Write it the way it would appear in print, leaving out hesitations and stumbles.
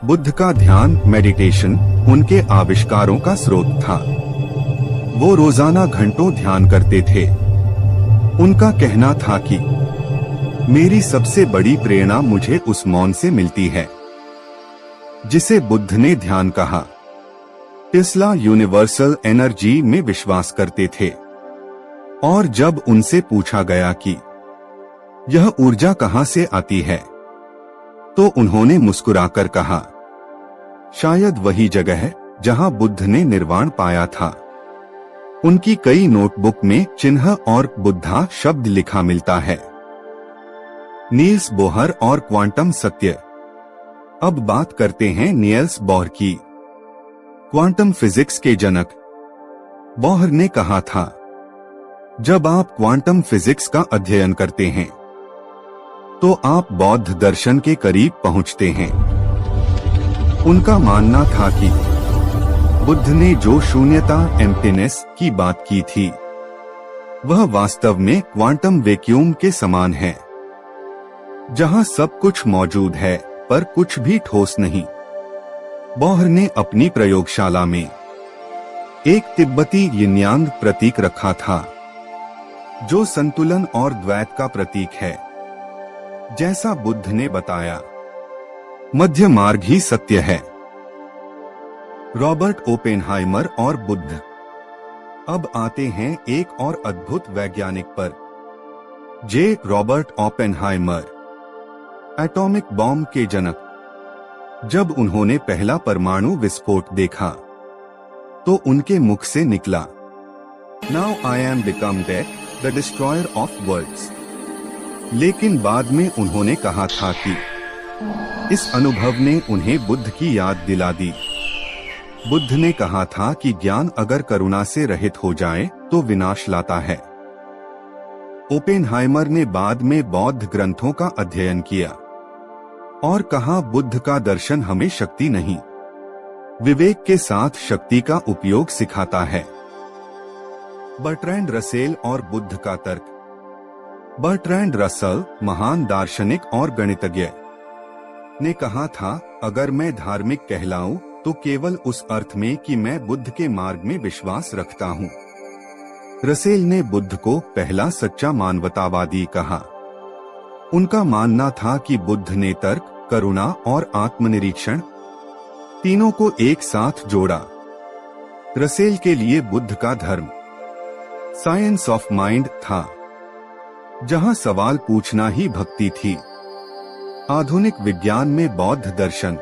बुद्ध का ध्यान मेडिटेशन उनके आविष्कारों का स्रोत था। वो रोजाना घंटों ध्यान करते थे। उनका कहना था कि मेरी सबसे बड़ी प्रेरणा मुझे उस मौन से मिलती है जिसे बुद्ध ने ध्यान कहा। टेस्ला यूनिवर्सल एनर्जी में विश्वास करते थे और जब उनसे पूछा गया कि यह ऊर्जा कहां से आती है तो उन्होंने मुस्कुराकर कहा, शायद वही जगह है जहां बुद्ध ने निर्वाण पाया था। उनकी कई नोटबुक में चिन्ह और बुद्धा शब्द लिखा मिलता है। नील्स बोहर और क्वांटम सत्य। अब बात करते हैं नियल्स बोहर की। क्वांटम फिजिक्स के जनक बोहर ने कहा था, जब आप क्वांटम फिजिक्स का अध्ययन करते हैं तो आप बौद्ध दर्शन के करीब पहुंचते हैं। उनका मानना था कि बुद्ध ने जो शून्यता एम्प्टीनेस की बात की थी वह वास्तव में क्वांटम वैक्यूम के समान है, जहां सब कुछ मौजूद है पर कुछ भी ठोस नहीं। बोहर ने अपनी प्रयोगशाला में एक तिब्बती यिनयांग प्रतीक रखा था जो संतुलन और द्वैत का प्रतीक है। जैसा बुद्ध ने बताया, मध्य मार्ग ही सत्य है। रॉबर्ट ओपेनहाइमर और बुद्ध। अब आते हैं एक और अद्भुत वैज्ञानिक पर, जे रॉबर्ट ओपेनहाइमर, एटॉमिक बॉम्ब के जनक। जब उन्होंने पहला परमाणु विस्फोट देखा तो उनके मुख से निकला, now I am become death the destroyer of worlds. लेकिन बाद में उन्होंने कहा था कि इस अनुभव ने उन्हें बुद्ध की याद दिला दी। बुद्ध ने कहा था कि ज्ञान अगर करुणा से रहित हो जाए तो विनाश लाता है। ओपेनहाइमर ने बाद में बौद्ध ग्रंथों का अध्ययन किया और कहा, बुद्ध का दर्शन हमें शक्ति नहीं, विवेक के साथ शक्ति का उपयोग सिखाता है। बर्ट्रैंड रसेल और बुद्ध का तर्क। बर्ट्रैंड रसल, महान दार्शनिक और गणितज्ञ, ने कहा था, अगर मैं धार्मिक कहलाऊं तो केवल उस अर्थ में कि मैं बुद्ध के मार्ग में विश्वास रखता हूं। रसेल ने बुद्ध को पहला सच्चा मानवतावादी कहा। उनका मानना था कि बुद्ध ने तर्क, करुणा और आत्मनिरीक्षण तीनों को एक साथ जोड़ा। रसेल के लिए बुद्ध का धर्म साइंस ऑफ माइंड था, जहां सवाल पूछना ही भक्ति थी। आधुनिक विज्ञान में बौद्ध दर्शन